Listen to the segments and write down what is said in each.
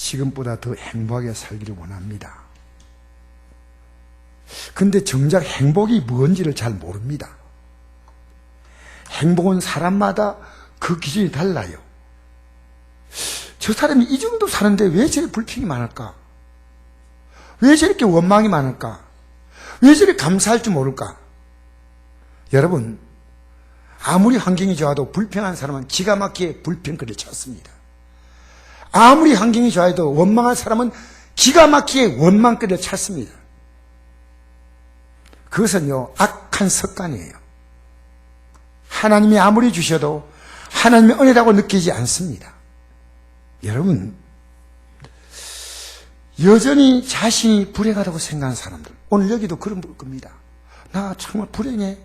지금보다 더 행복하게 살기를 원합니다. 근데 정작 행복이 뭔지를 잘 모릅니다. 행복은 사람마다 그 기준이 달라요. 저 사람이 이 정도 사는데 왜 저렇게 불평이 많을까? 왜 저렇게 원망이 많을까? 왜 저렇게 감사할 줄 모를까? 여러분, 아무리 환경이 좋아도 불평한 사람은 기가 막히게 불평거리를 찾습니다. 아무리 환경이 좋아도 원망한 사람은 기가 막히게 원망거리를 찾습니다. 그것은요, 악한 습관이에요. 하나님이 아무리 주셔도 하나님의 은혜라고 느끼지 않습니다. 여러분, 여전히 자신이 불행하다고 생각하는 사람들, 오늘 여기도 그런 겁니다. 나 정말 불행해.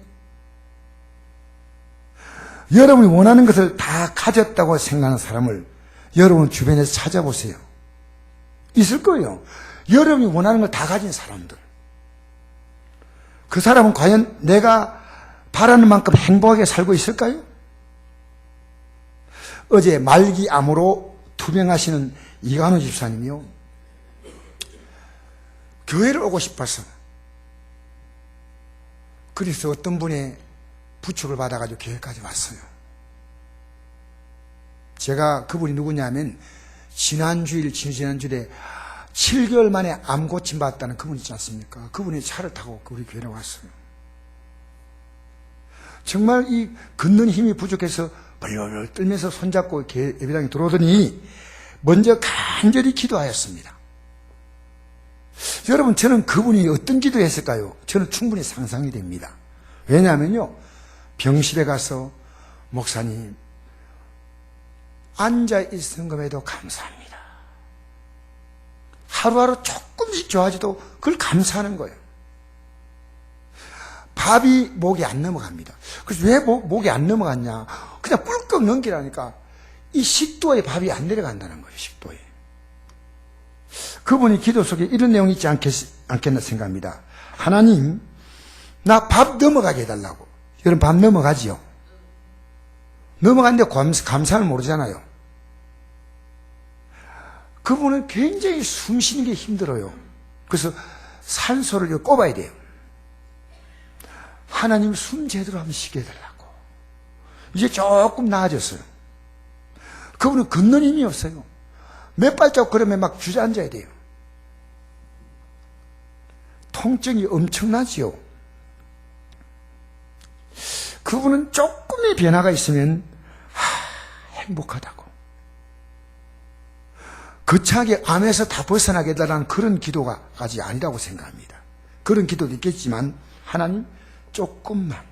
여러분이 원하는 것을 다 가졌다고 생각하는 사람을 여러분 주변에서 찾아보세요. 있을 거예요. 여러분이 원하는 걸 다 가진 사람들. 그 사람은 과연 내가 바라는 만큼 행복하게 살고 있을까요? 어제 말기암으로 투병하시는 이관우 집사님이요, 교회를 오고 싶어서 그래서 어떤 분의 부축을 받아가지고 교회까지 왔어요. 제가 그분이 누구냐면 지난주에 7개월 만에 암 고침 받았다는 그분 있지 않습니까? 그분이 차를 타고 우리 교회에 왔어요. 정말 이 걷는 힘이 부족해서 벌벌 떨면서 손잡고 예배당에 들어오더니 먼저 간절히 기도하였습니다. 여러분, 저는 그분이 어떤 기도했을까요? 저는 충분히 상상이 됩니다. 왜냐하면요, 병실에 가서 목사님, 앉아있는 것에도 감사합니다. 하루하루 조금씩 좋아져도 그걸 감사하는 거예요. 밥이 목에 안 넘어갑니다. 그래서 왜 목에 안 넘어갔냐? 그냥 꿀꺽 넘기라니까 이 식도에 밥이 안 내려간다는 거예요. 식도에. 그분이 기도 속에 이런 내용이 있지 않겠나 생각합니다. 하나님, 나 밥 넘어가게 해달라고. 여러분, 밥 넘어가지요? 넘어갔는데 감사를 모르잖아요. 그분은 굉장히 숨 쉬는 게 힘들어요. 그래서 산소를 꼽아야 돼요. 하나님, 숨 제대로 한번 쉬게 해달라고. 이제 조금 나아졌어요. 그분은 걷는 힘이 없어요. 몇 발자국 걸으면 막 주저앉아야 돼요. 통증이 엄청나지요. 그분은 조금의 변화가 있으면 행복하다고. 거창하게 암에서 다 벗어나게 해달라는 그런 기도가까지 아니라고 생각합니다. 그런 기도도 있겠지만 하나님, 조금만.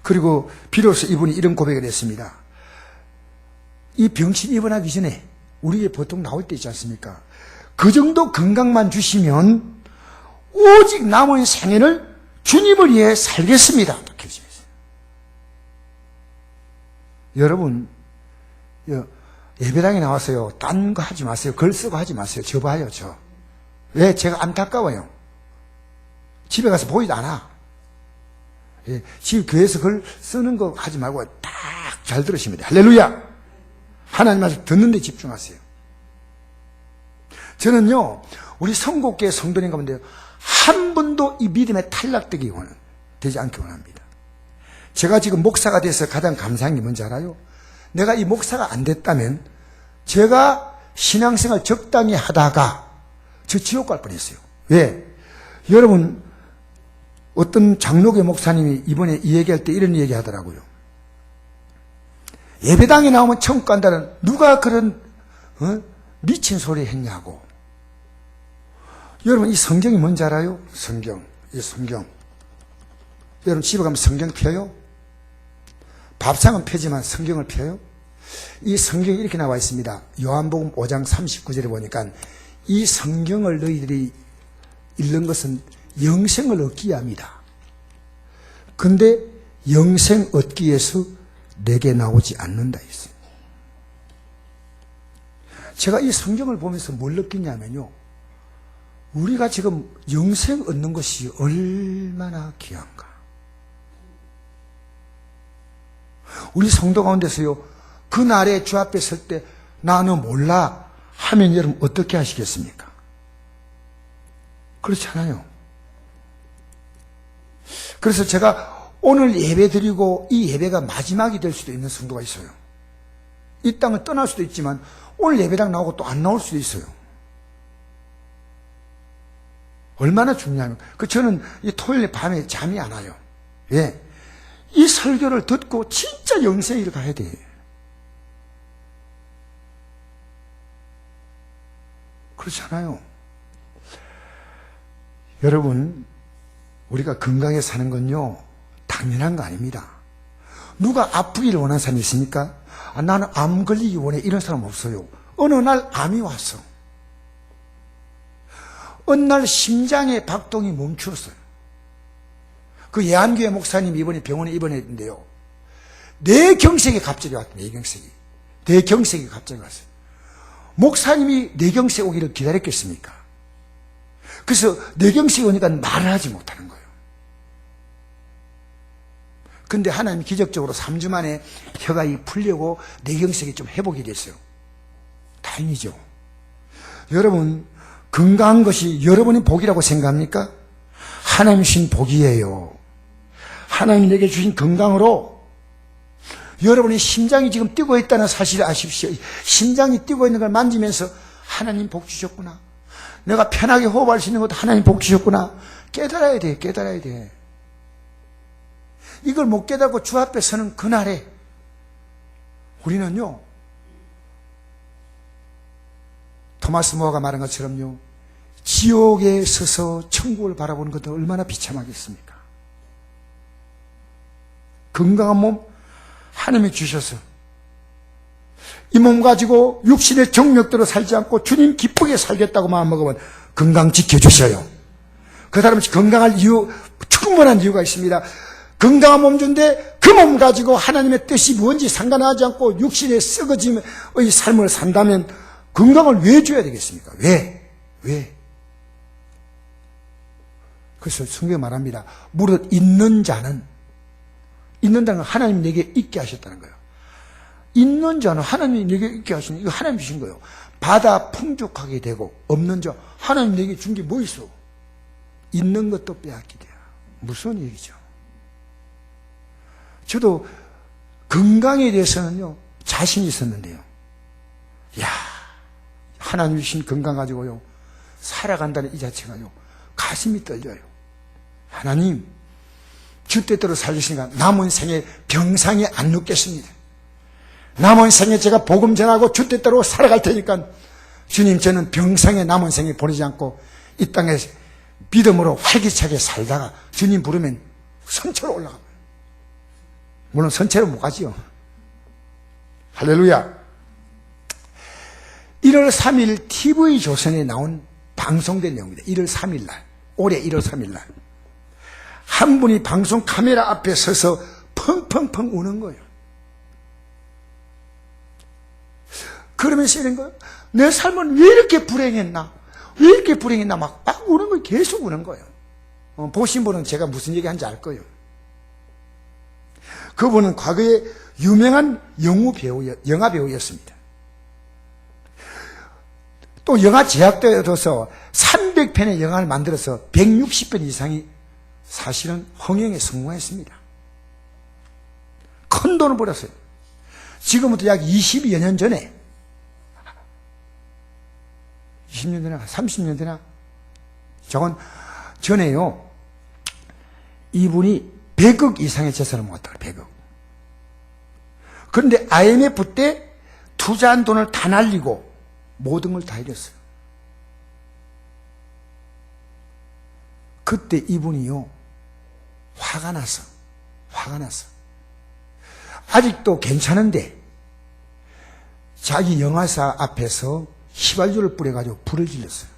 그리고 비로소 이분이 이런 고백을 했습니다. 이 병신 입원하기 전에 우리에게 보통 나올 때 있지 않습니까? 그 정도 건강만 주시면 오직 남은 생애를 주님을 위해 살겠습니다. 여러분, 예배당에 나와서요, 딴 거 하지 마세요. 글 쓰고 하지 마세요. 저 봐요, 저. 왜? 제가 안타까워요. 집에 가서 보이도 않아. 집 교회에서 글 쓰는 거 하지 말고 딱 잘 들으시면 돼요. 할렐루야! 하나님 말씀 듣는 데 집중하세요. 저는요, 우리 성국교회 성도님 가운데 한 번도 이 믿음에 탈락되지 않기 원합니다. 제가 지금 목사가 돼서 가장 감사한 게 뭔지 알아요? 내가 이 목사가 안 됐다면 제가 신앙생활 적당히 하다가 저 지옥 갈 뻔했어요. 왜? 여러분, 어떤 장로교 목사님이 이번에 이 얘기할 때 이런 얘기 하더라고요. 예배당에 나오면 천국 간다는 누가 그런 미친 소리 했냐고. 여러분, 이 성경이 뭔지 알아요? 이 성경. 여러분, 집에 가면 성경 펴요? 밥상은 펴지만 성경을 펴요? 이 성경이 이렇게 나와 있습니다. 요한복음 5장 39절에 보니까 이 성경을 너희들이 읽는 것은 영생을 얻기 위함이다. 근데 영생 얻기 위해서 내게 나오지 않는다 했어요. 제가 이 성경을 보면서 뭘 느끼냐면요, 우리가 지금 영생 얻는 것이 얼마나 귀한가. 우리 성도 가운데서요, 그날에 주 앞에 설 때 나 너 몰라 하면 여러분 어떻게 하시겠습니까? 그렇잖아요. 그래서 제가 오늘 예배 드리고 이 예배가 마지막이 될 수도 있는 성도가 있어요. 이 땅을 떠날 수도 있지만 오늘 예배당 나오고 또 안 나올 수도 있어요. 얼마나 중요하면 저는 이 토요일 밤에 잠이 안 와요. 왜? 이 설교를 듣고 진짜 영생을 가야 돼. 그렇잖아요. 여러분, 우리가 건강하게 사는 건요 당연한 거 아닙니다. 누가 아프기를 원하는 사람이 있습니까? 나는 암 걸리기 원해 이런 사람 없어요. 어느 날 암이 왔어. 어느 날 심장의 박동이 멈추었어요. 그 예안교회 목사님이 이번에 병원에 입원했는데요. 뇌경색이 갑자기 왔어요. 뇌경색이 갑자기 왔어요. 목사님이 뇌경색 오기를 기다렸겠습니까? 그래서 뇌경색이 오니까 말을 하지 못하는 거예요. 근데 하나님이 기적적으로 3주 만에 혀가 풀려고 뇌경색이 좀 회복이 됐어요. 다행이죠. 여러분, 건강한 것이 여러분의 복이라고 생각합니까? 하나님 주신 복이에요. 하나님이 내게 주신 건강으로 여러분의 심장이 지금 뛰고 있다는 사실을 아십시오. 심장이 뛰고 있는 걸 만지면서 하나님 복 주셨구나. 내가 편하게 호흡할 수 있는 것도 하나님 복 주셨구나. 깨달아야 돼. 깨달아야 돼. 이걸 못 깨닫고 주 앞에 서는 그날에 우리는요, 토마스 모어가 말한 것처럼요, 지옥에 서서 천국을 바라보는 것도 얼마나 비참하겠습니까? 건강한 몸 하나님이 주셔서 이 몸 가지고 육신의 정욕대로 살지 않고 주님 기쁘게 살겠다고 마음먹으면 건강 지켜주셔요. 그 다음에 건강할 이유, 충분한 이유가 있습니다. 건강한 몸 준데 그 몸 가지고 하나님의 뜻이 뭔지 상관하지 않고 육신의 썩어짐의 삶을 산다면 건강을 왜 줘야 되겠습니까? 왜? 그래서 성경에 말합니다. 무릇 있는 자는 하나님 내게 있게 하셨다는 거예요. 있는 자는 하나님이 내게 있게 하시는, 이거 하나님 주신 거예요. 받아 풍족하게 되고, 없는 자 하나님 내게 준 게 뭐 있어? 있는 것도 빼앗기대요. 무슨 얘기죠? 저도 건강에 대해서는요 자신이 있었는데요, 하나님 주신 건강 가지고요 살아간다는 이 자체가요 가슴이 떨려요. 하나님, 주 뜻대로 살리시니까 남은 생에 병상에 안 눕겠습니다. 남은 생에 제가 복음 전하고 주 뜻대로 살아갈 테니까 주님, 저는 병상에 남은 생에 보내지 않고 이 땅에 믿음으로 활기차게 살다가 주님 부르면 선처로 올라갑니다. 물론 선체로 못 가지요. 할렐루야. 1월 3일 TV조선에 나온 방송된 내용입니다. 1월 3일 날, 올해 1월 3일 날 한 분이 방송 카메라 앞에 서서 펑펑펑 우는 거예요. 그러면서 이런 거예요. 내 삶은 왜 이렇게 불행했나? 막 우는 거예요. 계속 우는 거예요. 보신 분은 제가 무슨 얘기 하는지 알 거예요. 그분은 과거에 유명한 영화 배우였습니다. 또 영화 제작되어서 300편의 영화를 만들어서 160편 이상이 사실은 흥행에 성공했습니다. 큰 돈을 벌었어요. 지금부터 약 20여 년 전에, 20년 전에, 30년 전에, 저건 전에요, 이분이 100억 이상의 재산을 모았다. 100억. 그런데 IMF 때 투자한 돈을 다 날리고 모든 걸 다 잃었어요. 그때 이분이요 화가 났어. 아직도 괜찮은데 자기 영화사 앞에서 휘발유를 뿌려가지고 불을 질렀어요.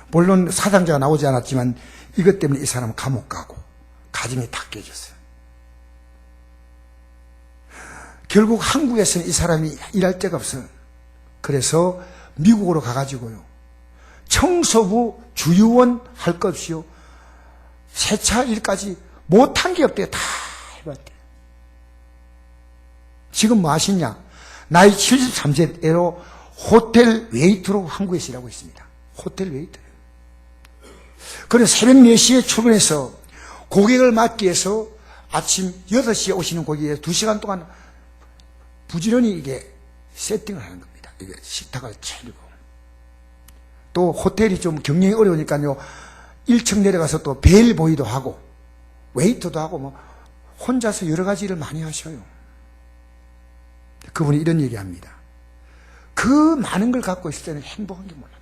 물론 사상자가 나오지 않았지만 이것 때문에 이 사람은 감옥 가고 가정이 다 깨졌어요. 결국 한국에서는 이 사람이 일할 데가 없어요. 그래서 미국으로 가가지고요, 청소부, 주유원 할 것 없이요, 세차 일까지 못한 게 없대요. 다 해봤대요. 지금 뭐 하시냐? 나이 73세대로 호텔 웨이터로 한국에서 일하고 있습니다. 호텔 웨이터. 그래서 새벽 4시에 출근해서 고객을 맞기 위해서 아침 6시에 오시는 고객에 2시간 동안 부지런히 이게 세팅을 하는 겁니다. 이게 식탁을 차리고. 또 호텔이 좀 경영이 어려우니까요, 1층 내려가서 또 베일보이도 하고, 웨이터도 하고, 뭐, 혼자서 여러 가지 일을 많이 하셔요. 그분이 이런 얘기 합니다. 그 많은 걸 갖고 있을 때는 행복한 게 몰랐다.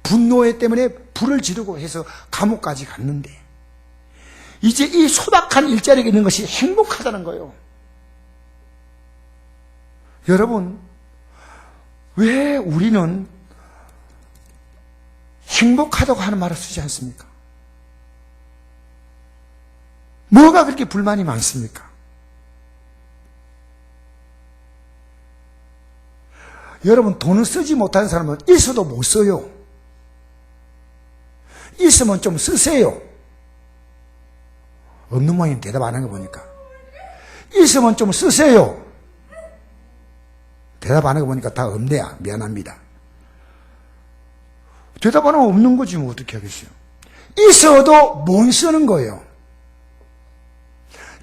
분노에 때문에 불을 지르고 해서 감옥까지 갔는데, 이제 이 소박한 일자리가 있는 것이 행복하다는 거예요. 여러분, 왜 우리는 행복하다고 하는 말을 쓰지 않습니까? 뭐가 그렇게 불만이 많습니까? 여러분, 돈을 쓰지 못하는 사람은 있어도 못 써요. 있으면 좀 쓰세요. 없는 모양이 대답 안 하는 거 보니까. 있으면 좀 쓰세요. 대답 안 하고 보니까 다 없네야. 미안합니다. 대답 안 하면 없는 거지 뭐 어떻게 하겠어요. 있어도 못 쓰는 거예요.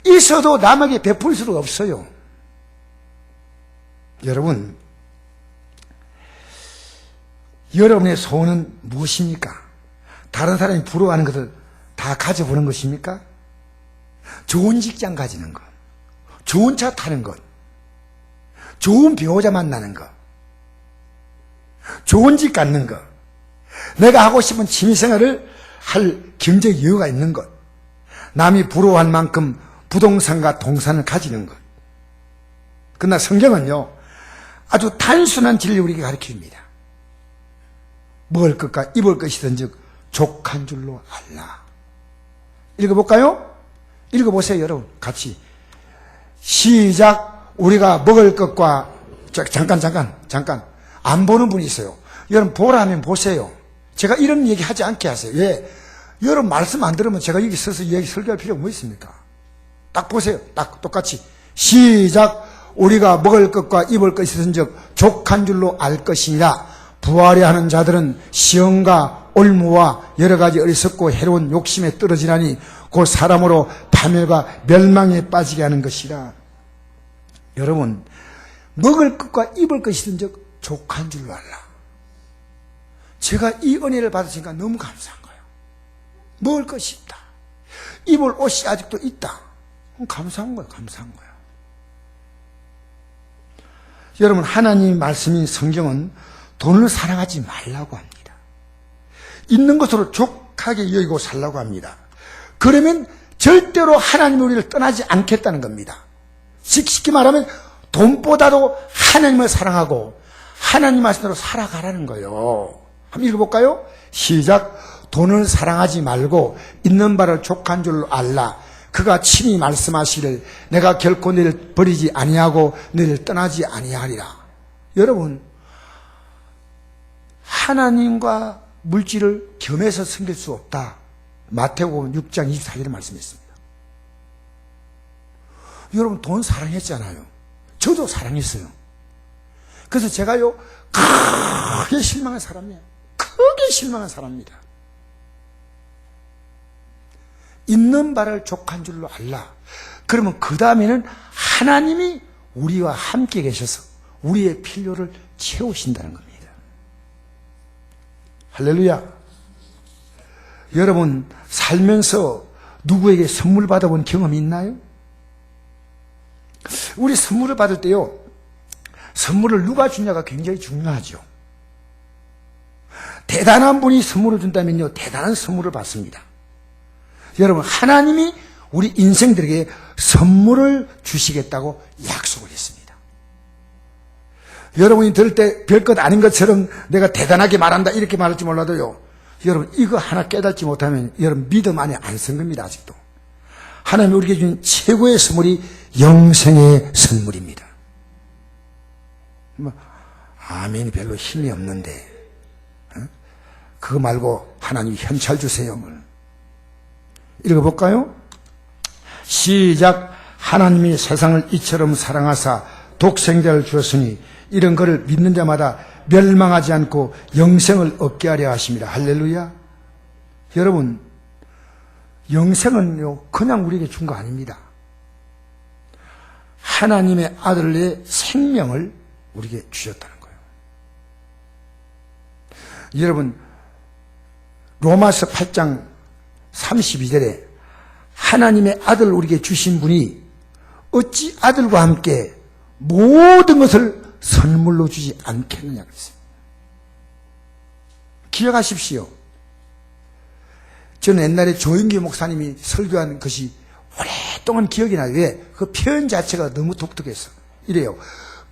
있어도 남에게 베풀 수가 없어요. 여러분, 여러분의 소원은 무엇입니까? 다른 사람이 부러워하는 것을 다 가져보는 것입니까? 좋은 직장 가지는 것, 좋은 차 타는 것, 좋은 배우자 만나는 것, 좋은 집 갖는 것, 내가 하고 싶은 취미생활을 할 경제 여유가 있는 것, 남이 부러워할 만큼 부동산과 동산을 가지는 것. 그러나 성경은요, 아주 단순한 진리를 우리에게 가르칩니다. 먹을 것과 입을 것이든지 족한 줄로 알라. 읽어볼까요? 읽어보세요, 여러분. 같이. 시작. 우리가 먹을 것과, 잠깐. 안 보는 분이 있어요. 여러분, 보라 하면 보세요. 제가 이런 얘기 하지 않게 하세요. 왜? 여러분 말씀 안 들으면 제가 여기 서서 얘기 설교할 필요가 뭐 있습니까? 딱 보세요. 딱 똑같이. 시작. 우리가 먹을 것과 입을 것이든지 족한 줄로 알 것이니라. 부하려 하는 자들은 시험과 올무와 여러 가지 어리석고 해로운 욕심에 떨어지나니 곧 사람으로 파멸과 멸망에 빠지게 하는 것이라. 여러분, 먹을 것과 입을 것이든지 족한 줄로 알라. 제가 이 은혜를 받으시니까 너무 감사한 거예요. 먹을 것이 있다. 입을 옷이 아직도 있다. 감사한 거예요. 감사한 거예요. 여러분, 하나님 말씀인 성경은 돈을 사랑하지 말라고 합니다. 있는 것으로 족하게 여기고 살라고 합니다. 그러면 절대로 하나님이 우리를 떠나지 않겠다는 겁니다. 쉽게 말하면 돈보다도 하나님을 사랑하고 하나님 말씀대로 살아가라는 거예요. 한번 읽어볼까요? 시작. 돈을 사랑하지 말고 있는 바를 족한 줄로 알라. 그가 친히 말씀하시기를 내가 결코 너를 버리지 아니하고 너를 떠나지 아니하리라. 여러분, 하나님과 물질을 겸해서 섬길 수 없다. 마태복음 6장 24절에 말씀했습니다. 여러분, 돈 사랑했잖아요. 저도 사랑했어요. 그래서 제가요, 크게 실망한 사람이에요. 크게 실망한 사람입니다. 있는 바를 족한 줄로 알라. 그러면 그 다음에는 하나님이 우리와 함께 계셔서 우리의 필요를 채우신다는 겁니다. 할렐루야. 여러분, 살면서 누구에게 선물 받아본 경험이 있나요? 우리 선물을 받을 때요, 선물을 누가 주냐가 굉장히 중요하죠. 대단한 분이 선물을 준다면요, 대단한 선물을 받습니다. 여러분, 하나님이 우리 인생들에게 선물을 주시겠다고 약속을 했습니다. 여러분이 들을 때 별것 아닌 것처럼 내가 대단하게 말한다 이렇게 말할지 몰라도요, 여러분 이거 하나 깨닫지 못하면 여러분 믿음 안에 안 선 겁니다. 아직도 하나님이 우리에게 준 최고의 선물이 영생의 선물입니다. 아멘이 별로 힘이 없는데 그거 말고 하나님 현찰 주세요. 읽어볼까요? 시작. 하나님이 세상을 이처럼 사랑하사 독생자를 주었으니 이런 것을 믿는 자마다 멸망하지 않고 영생을 얻게 하려 하십니다. 할렐루야. 여러분, 영생은요 그냥 우리에게 준 거 아닙니다. 하나님의 아들의 생명을 우리에게 주셨다는 거예요. 여러분, 로마서 8장 32절에 하나님의 아들을 우리에게 주신 분이 어찌 아들과 함께 모든 것을 선물로 주지 않겠느냐 그랬어요. 기억하십시오. 저는 옛날에 조영기 목사님이 설교한 것이 오랫동안 기억이 나요. 왜? 그 표현 자체가 너무 독특했어. 이래요.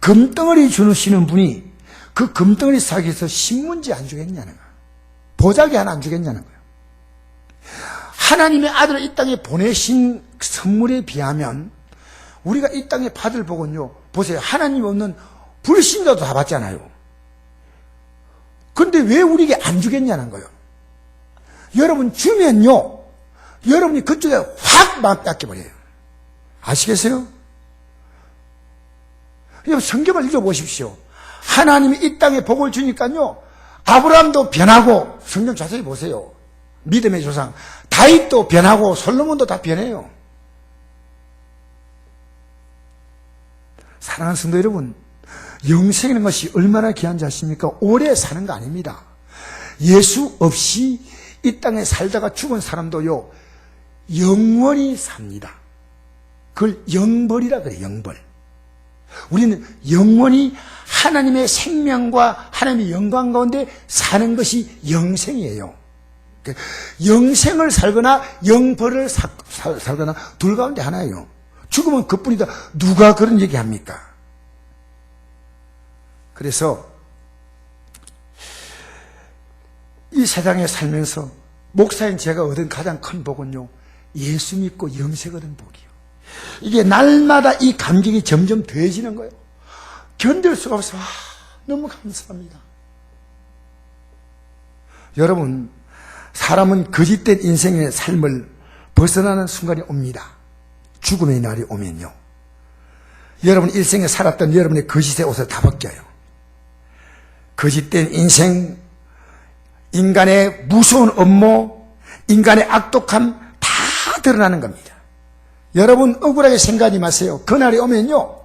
금덩어리 주시는 분이 그 금덩어리 사기 위해서 신문지 안 주겠냐는 거야. 보자기 하나 안 주겠냐는 거예요. 하나님의 아들을 이 땅에 보내신 선물에 비하면 우리가 이 땅에 받을 복은요, 보세요. 하나님 없는 불신자도 다 받잖아요. 그런데 왜 우리에게 안 주겠냐는 거예요. 여러분 주면요, 여러분이 그쪽에 확 마음 닦여버려요. 아시겠어요? 성경을 읽어보십시오. 하나님이 이 땅에 복을 주니까요, 아브라함도 변하고, 성경 자세히 보세요. 믿음의 조상 다윗도 변하고 솔로몬도 다 변해요. 사랑하는 성도 여러분, 영생이라는 것이 얼마나 귀한지 아십니까? 오래 사는 거 아닙니다. 예수 없이 이 땅에 살다가 죽은 사람도요 영원히 삽니다. 그걸 영벌이라 그래요. 영벌. 우리는 영원히 하나님의 생명과 하나님의 영광 가운데 사는 것이 영생이에요. 영생을 살거나 영벌을 살거나 둘 가운데 하나예요. 죽으면 그뿐이다. 누가 그런 얘기합니까? 그래서 이 세상에 살면서 목사인 제가 얻은 가장 큰 복은요, 예수 믿고 영생 얻은 복이요. 이게 날마다 이 감격이 점점 더해지는 거예요. 견딜 수가 없어. 너무 감사합니다. 여러분, 사람은 거짓된 인생의 삶을 벗어나는 순간이 옵니다. 죽음의 날이 오면요, 여러분 일생에 살았던 여러분의 거짓의 옷을 다 벗겨요. 거짓된 인생, 인간의 무서운 업무, 인간의 악독함 다 드러나는 겁니다. 여러분 억울하게 생각하지 마세요. 그날이 오면요,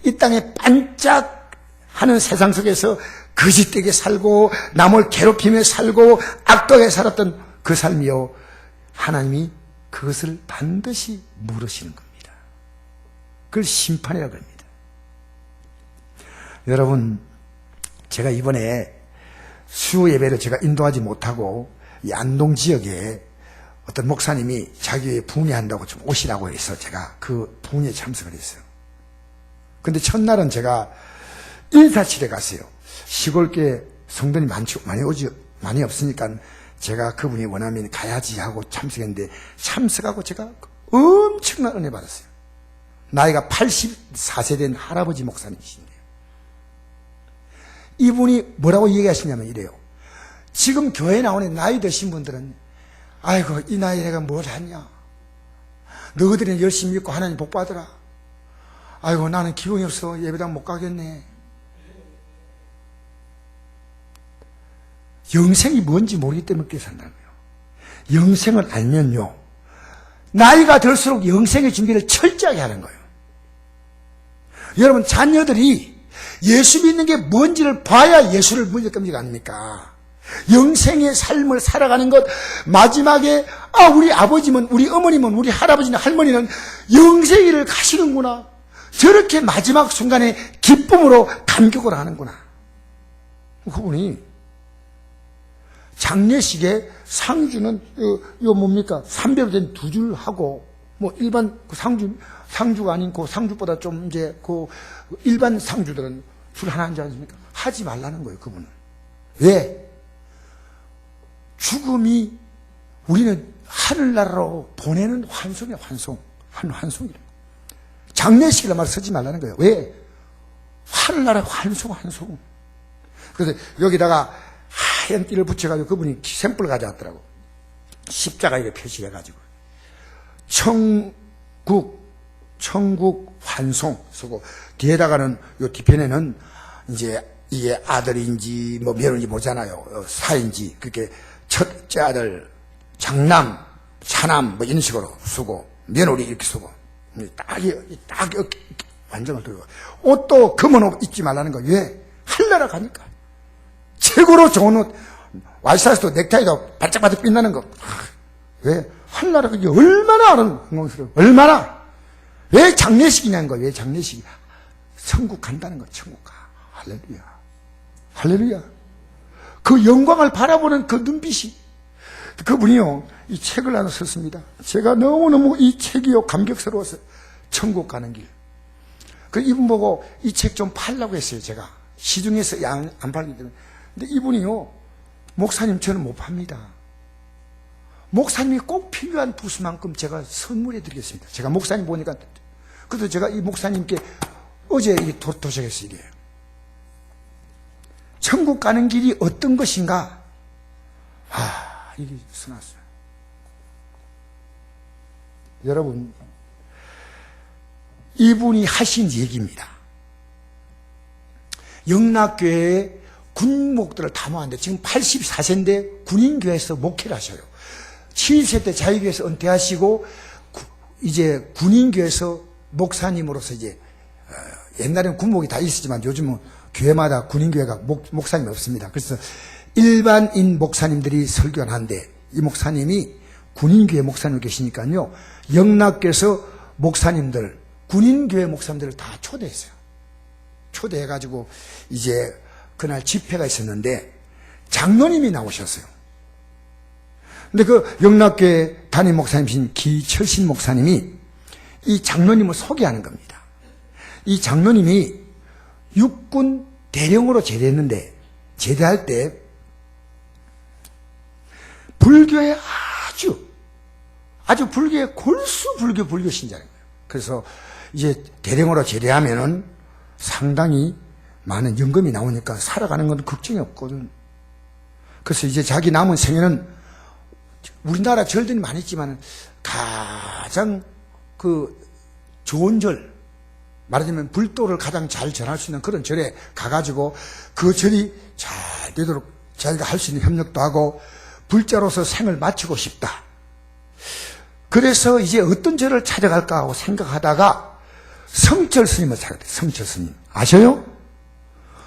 이 땅에 반짝하는 세상 속에서 거짓되게 살고 남을 괴롭히며 살고 악독하게 살았던 그 삶이요, 하나님이 그것을 반드시 물으시는 겁니다. 그걸 심판이라고 합니다. 여러분, 제가 이번에 수요 예배를 제가 인도하지 못하고 이 안동 지역에 어떤 목사님이 자기 교회에 부흥회한다고 좀 오시라고 해서 제가 그 부흥회에 참석을 했어요. 근데 첫날은 제가 인사실에 갔어요. 시골교회 성도님 많이 없으니까 제가 그분이 원하면 가야지 하고 참석했는데, 참석하고 제가 엄청난 은혜 받았어요. 나이가 84세 된 할아버지 목사님이신데요. 이분이 뭐라고 얘기하시냐면 이래요. 지금 교회에 나오는 나이 드신 분들은, 아이고 이 나이에 내가 뭘 하냐, 너희들은 열심히 믿고 하나님 복 받으라, 아이고 나는 기운이 없어 예배당 못 가겠네. 영생이 뭔지 모르기 때문에 그렇게 산다는 거예요. 영생을 알면요, 나이가 들수록 영생의 준비를 철저하게 하는 거예요. 여러분, 자녀들이 예수 믿는 게 뭔지를 봐야 예수를 믿을 겁니까 아닙니까? 영생의 삶을 살아가는 것, 마지막에 우리 아버지면, 우리 어머니면, 우리 할아버지는 할머니는 영생을 가시는구나, 저렇게 마지막 순간에 기쁨으로 감격을 하는구나. 그분이 장례식에 상주는 뭡니까? 삼배로 된 두 줄 하고, 뭐 일반 상주가 아닌 그 상주보다 좀 이제 그 일반 상주들은 줄 하나 하지 않습니까? 하지 말라는 거예요, 그분은. 왜? 죽음이 우리는 하늘나라로 보내는 환송이야, 환송이래. 장례식이라 말 쓰지 말라는 거예요. 왜? 하늘나라 환송. 그래서 여기다가 하얀 띠를 붙여가지고 그분이 샘플을 가져왔더라고. 십자가 이렇게 표시해가지고. 천국 천국 환송 쓰고, 뒤에다가는, 요 뒤편에는 이제 이게 아들인지 뭐 며느리인지 보잖아요. 사인지, 그렇게 첫째 아들, 장남, 차남 뭐 이런 식으로 쓰고, 며느리 이렇게 쓰고, 딱 완전을 들고, 옷도 검은 옷 입지 말라는 거. 왜? 한나라 가니까. 최고로 좋은 옷, 와이사스도 넥타이도 반짝반짝 빛나는 거. 왜? 한나라 그게 얼마나 영광스러워. 얼마나. 왜 장례식이냐는 거야. 왜 장례식이. 천국 간다는 거. 천국 가. 할렐루야. 할렐루야. 그 영광을 바라보는 그 눈빛이. 그분이요, 이 책을 하나 썼습니다. 제가 너무너무 이 책이요, 감격스러워서. 천국 가는 길. 그 이분 보고 이 책 좀 팔라고 했어요, 제가. 시중에서 안 팔기 때문에. 근데 이분이요, 목사님 저는 못 팝니다. 목사님이 꼭 필요한 부수만큼 제가 선물해 드리겠습니다. 제가 목사님 보니까. 그래서 제가 이 목사님께 어제 도착했어요, 이게. 천국 가는 길이 어떤 것인가? 이게 써놨어요. 여러분, 이분이 하신 얘기입니다. 영락교회의 군목들을 다 모았는데 지금 84세인데 군인교회에서 목회를 하셔요. 7세 때 자유교회에서 은퇴하시고 이제 군인교회에서 목사님으로서 이제 옛날에는 군목이 다 있었지만 요즘은 교회마다 군인교회가 목사님이 없습니다. 그래서 일반인 목사님들이 설교를 하는데 이 목사님이 군인교회 목사님 계시니까요. 영락교회에서 목사님들, 군인교회 목사님들을 다 초대했어요. 초대해가지고 이제 그날 집회가 있었는데 장로님이 나오셨어요. 근데 그 영락교회 담임 목사님이신 기철신 목사님이 이 장로님을 소개하는 겁니다. 이 장로님이 육군 대령으로 제대했는데 제대할 때 불교의 아주 불교의 골수 불교 신자인 거예요. 그래서 이제 대령으로 제대하면은 상당히 많은 연금이 나오니까 살아가는 건 걱정이 없거든. 그래서 이제 자기 남은 생애는 우리나라 절들이 많이 있지만 가장 그 좋은 절, 말하자면 불도를 가장 잘 전할 수 있는 그런 절에 가가지고 그 절이 잘 되도록 자기가 할 수 있는 협력도 하고 불자로서 생을 마치고 싶다. 그래서 이제 어떤 절을 찾아갈까 하고 생각하다가 성철 스님을 찾았대요. 성철 스님. 아셔요?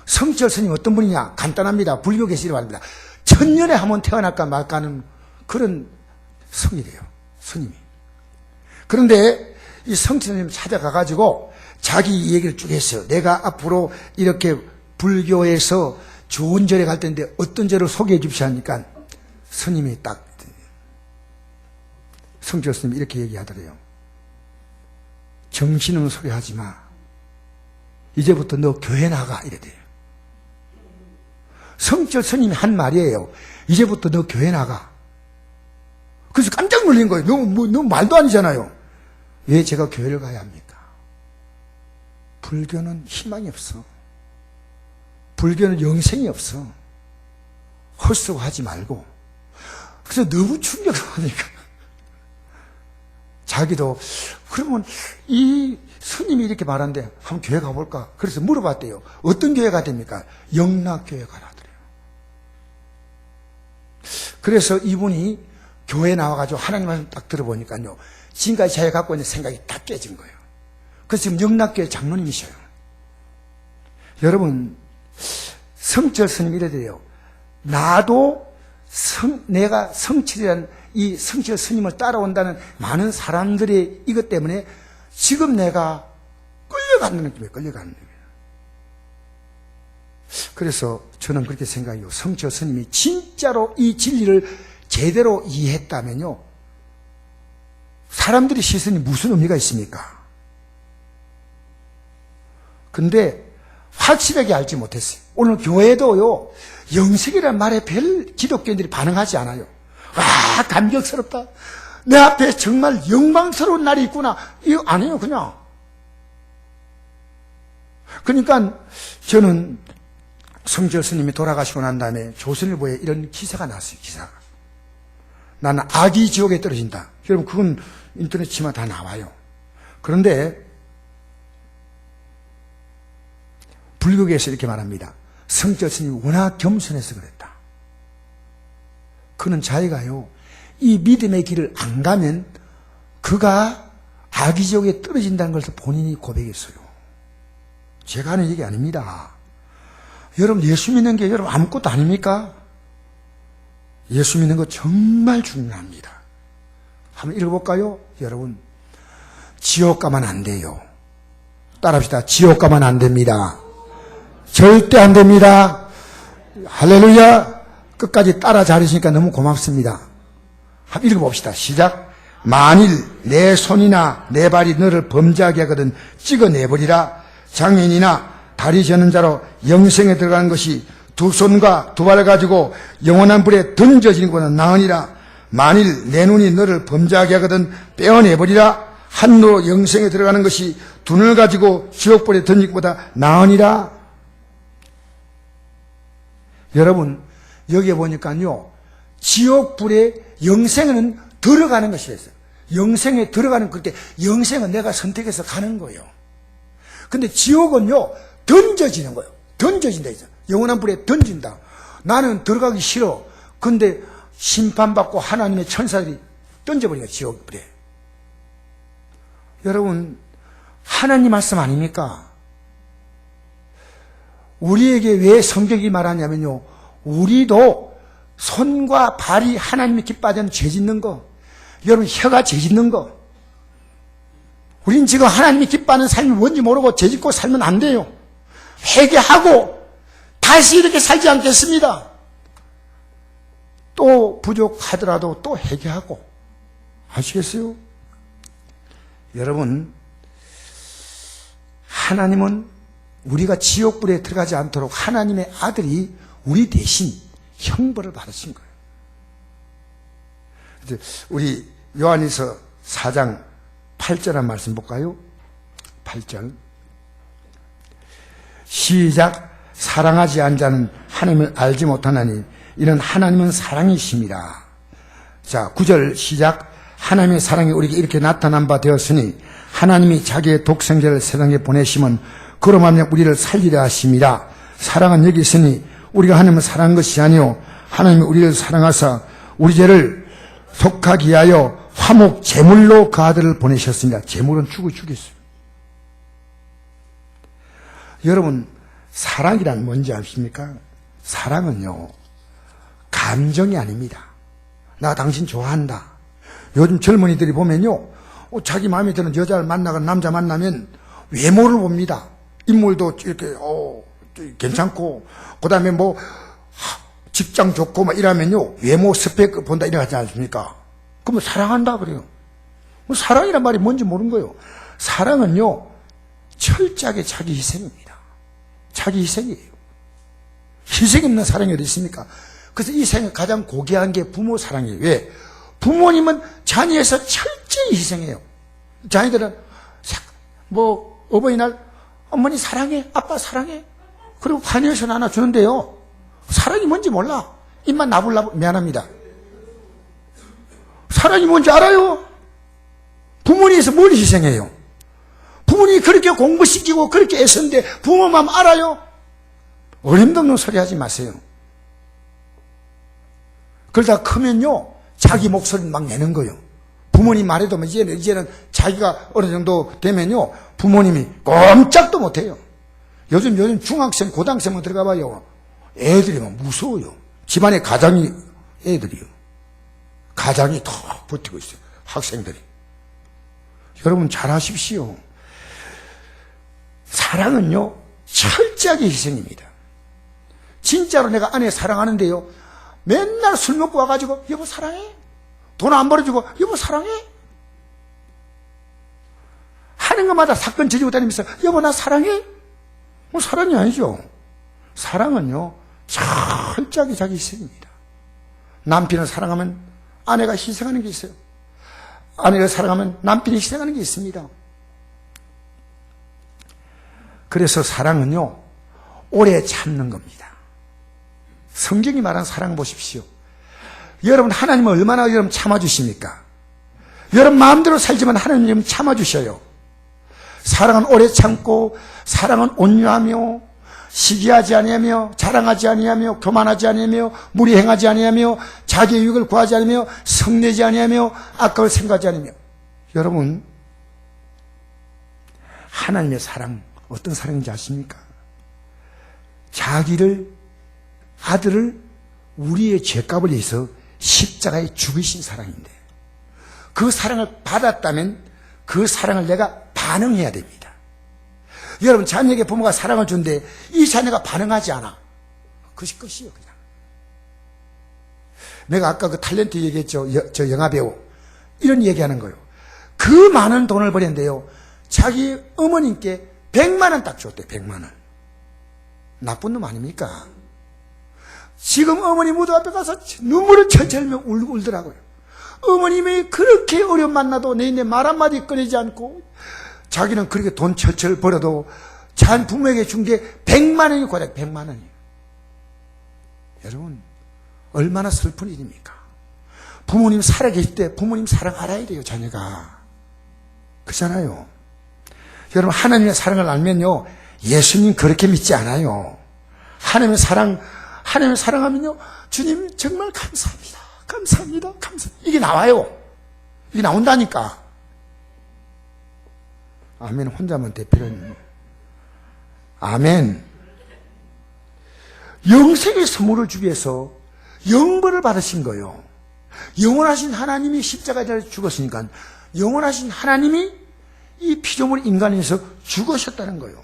성철 스님 어떤 분이냐? 간단합니다. 불교 계시를 말입니다. 천년에 한 번 태어날까 말까 하는 그런 성이래요. 스님이. 그런데 이 성철 스님 찾아가가지고 자기 얘기를 쭉 했어요. 내가 앞으로 이렇게 불교에서 좋은 절에 갈 텐데 어떤 절을 소개해 주시오 하니까 스님이 딱 성철 스님이 이렇게 얘기하더래요. 정신은 소리하지 마. 이제부터 너 교회 나가 이래대요. 성철 스님이 한 말이에요. 이제부터 너 교회 나가. 그래서 깜짝 놀란 거예요. 너무 말도 아니잖아요. 왜 제가 교회를 가야 합니까? 불교는 희망이 없어. 불교는 영생이 없어. 헛수고하지 말고. 그래서 너무 충격을 받으니까 자기도 그러면 이 스님이 이렇게 말하는데 한번 교회 가볼까? 그래서 물어봤대요. 어떤 교회가 됩니까? 영락교회 가라더래요. 그래서 이분이 교회 나와가지고 하나님 말씀 딱 들어보니까요. 지금까지 자기가 갖고 있는 생각이 다 깨진 거예요. 그래서 지금 영락교회 장로님이셔요. 여러분, 성철 스님이 이래요. 나도 내가 성철이라는 이 성철 스님을 따라온다는 많은 사람들의 이것 때문에 지금 내가 끌려가는 느낌이에요. 끌려가는 느낌. 그래서 저는 그렇게 생각해요. 성철 스님이 진짜로 이 진리를 제대로 이해했다면요. 사람들의 시선이 무슨 의미가 있습니까? 근데 확실하게 알지 못했어요. 오늘 교회도요, 영생이라는 말에 별 기독교인들이 반응하지 않아요. 와, 감격스럽다. 내 앞에 정말 영광스러운 날이 있구나. 이거 아니에요, 그냥. 그러니까 저는 성철 스님이 돌아가시고 난 다음에 조선일보에 이런 기사가 났어요, 기사가. 나는 악이 지옥에 떨어진다. 여러분, 그건 인터넷 치면 다 나와요. 그런데 불교계에서 이렇게 말합니다. 성철 스님이 워낙 겸손해서 그랬다. 그는 자기가요, 이 믿음의 길을 안 가면 그가 아기지옥에 떨어진다는 것을 본인이 고백했어요. 제가 하는 얘기 아닙니다. 여러분, 예수 믿는 게 여러분 아무것도 아닙니까? 예수 믿는 거 정말 중요합니다. 한번 읽어볼까요? 여러분, 지옥 가면 안 돼요. 따라합시다. 지옥 가면 안 됩니다. 절대 안 됩니다. 할렐루야. 끝까지 따라 잘하시니까 너무 고맙습니다. 한번 읽어봅시다. 시작. 만일 내 손이나 내 발이 너를 범죄하게 하거든 찍어내버리라. 장인이나 다리 저는 자로 영생에 들어가는 것이 두 손과 두 발을 가지고 영원한 불에 던져지는 것보다 나으니라. 만일 내 눈이 너를 범죄하게 하거든 빼어내버리라. 한 눈으로 영생에 들어가는 것이 두 눈을 가지고 지옥불에 던지는 것보다 나으니라. 여러분, 여기에 보니까요, 지옥불에 영생은 들어가는 것이었어요. 영생에 들어가는, 그렇게 영생은 내가 선택해서 가는 거예요. 근데 지옥은요, 던져지는 거예요. 던져진다 했죠. 영원한 불에 던진다. 나는 들어가기 싫어. 근데 심판받고 하나님의 천사들이 던져버린 거예요, 지옥불에. 여러분, 하나님 말씀 아닙니까? 우리에게 왜 성경이 말하냐면요, 우리도 손과 발이 하나님이 기뻐하는 죄 짓는 거, 여러분 혀가 죄 짓는 거, 우린 지금 하나님이 기뻐하는 삶이 뭔지 모르고 죄 짓고 살면 안 돼요. 회개하고 다시 이렇게 살지 않겠습니다. 또 부족하더라도 또 회개하고. 아시겠어요? 여러분, 하나님은 우리가 지옥불에 들어가지 않도록 하나님의 아들이 우리 대신 형벌을 받으신 거예요. 이제 우리 요한일서 4장 8절 한 말씀 볼까요? 8절. 시작. 사랑하지 않은 자는 하나님을 알지 못하나니 이는 하나님은 사랑이심이라. 자, 9절 시작. 하나님의 사랑이 우리에게 이렇게 나타난 바 되었으니 하나님이 자기의 독생자를 세상에 보내심은 그로 말미암아 우리를 살리려 하심이라. 사랑은 여기 있으니 우리가 하나님을 사랑한 것이 아니요 하나님이 우리를 사랑하사 우리 죄를 속하기 위하여 화목 제물로 그 아들을 보내셨습니다. 제물은 죽였어요. 여러분, 사랑이란 뭔지 아십니까? 사랑은요, 감정이 아닙니다. 나 당신 좋아한다. 요즘 젊은이들이 보면요, 자기 마음에 드는 여자를 만나거나 남자 만나면 외모를 봅니다. 인물도 이렇게 괜찮고, 그 다음에 뭐 직장 좋고 막 이러면요, 외모 스펙 본다 이래 하지 않습니까? 그러면 사랑한다 그래요. 사랑이란 말이 뭔지 모르는 거예요. 사랑은요, 철저하게 자기 희생입니다. 자기 희생이에요. 희생 없는 사랑이 어디 있습니까? 그래서 이 생에 가장 고귀한 게 부모 사랑이에요. 왜? 부모님은 자녀에서 철저히 희생해요. 자녀들은 뭐 어버이날 어머니 사랑해, 아빠 사랑해, 그리고 관여에서 하나 주는데요, 사랑이 뭔지 몰라. 입만 나불나불. 미안합니다. 사랑이 뭔지 알아요? 부모님에서 뭘 희생해요? 부모님이 그렇게 공부시키고 그렇게 애쓰는데 부모 마음 알아요? 어림도 없는 소리 하지 마세요. 그러다 크면요, 자기 목소리를 막 내는 거예요. 부모님 말해도 이제는 자기가 어느 정도 되면요, 부모님이 꼼짝도 못해요. 요즘 중학생, 고등학생만 들어가 봐요. 애들이 막 무서워요. 집안에 가장이 애들이요. 가장이 더 버티고 있어요. 학생들이. 여러분 잘 하십시오. 사랑은요, 철저하게 희생입니다. 진짜로 내가 아내 사랑하는데요, 맨날 술 먹고 와가지고 여보 사랑해? 돈 안 벌어주고 여보 사랑해? 하는 것마다 사건 저지고 다니면서 여보 나 사랑해? 뭐 사랑이 아니죠. 사랑은요, 철저하게 자기 희생입니다. 남편을 사랑하면 아내가 희생하는 게 있어요. 아내를 사랑하면 남편이 희생하는 게 있습니다. 그래서 사랑은요, 오래 참는 겁니다. 성경이 말한 사랑 보십시오. 여러분, 하나님은 얼마나 여러분 참아주십니까? 여러분 마음대로 살지만 하나님은 참아주셔요. 사랑은 오래 참고, 사랑은 온유하며, 시기하지 아니하며 자랑하지 아니하며 교만하지 아니하며 무리행하지 아니하며 자기의 유익을 구하지 아니하며 성내지 아니하며 악을 생각하지 아니하며. 여러분, 하나님의 사랑 어떤 사랑인지 아십니까? 자기를 아들을 우리의 죄값을 위해서 십자가에 죽이신 사랑인데, 그 사랑을 받았다면 그 사랑을 내가 반응해야 됩니다. 여러분, 자녀에게 부모가 사랑을 준대 이 자녀가 반응하지 않아. 그것이 끝이에요. 그냥. 내가 아까 그 탤런트 얘기했죠. 저 영화배우. 이런 얘기하는 거예요. 그 많은 돈을 벌였는데요, 자기 어머님께 100만 원 딱 줬대. 100만 원. 나쁜 놈 아닙니까? 지금 어머니 무도 앞에 가서 눈물을 철철 울더라고요. 어머님이 그렇게 어려움 만나도 내인데 말 한마디 꺼내지 않고, 자기는 그렇게 돈 철철 벌어도 자기 부모에게 준 게 100만 원이 고작 100만 원이에요. 여러분, 얼마나 슬픈 일입니까? 부모님 살아계실 때 부모님 사랑 알아야 돼요, 자녀가. 그렇잖아요. 여러분, 하나님의 사랑을 알면요, 예수님 그렇게 믿지 않아요. 하나님의 사랑하면요, 주님 정말 감사합니다. 감사합니다. 감사합니다. 이게 나와요. 이게 나온다니까. 아멘. 혼자만 대표는. 아멘. 영생의 선물을 주기 위해서 영벌을 받으신 거예요. 영원하신 하나님이 십자가에 죽었으니까 영원하신 하나님이 이 피조물 인간에서 죽으셨다는 거예요.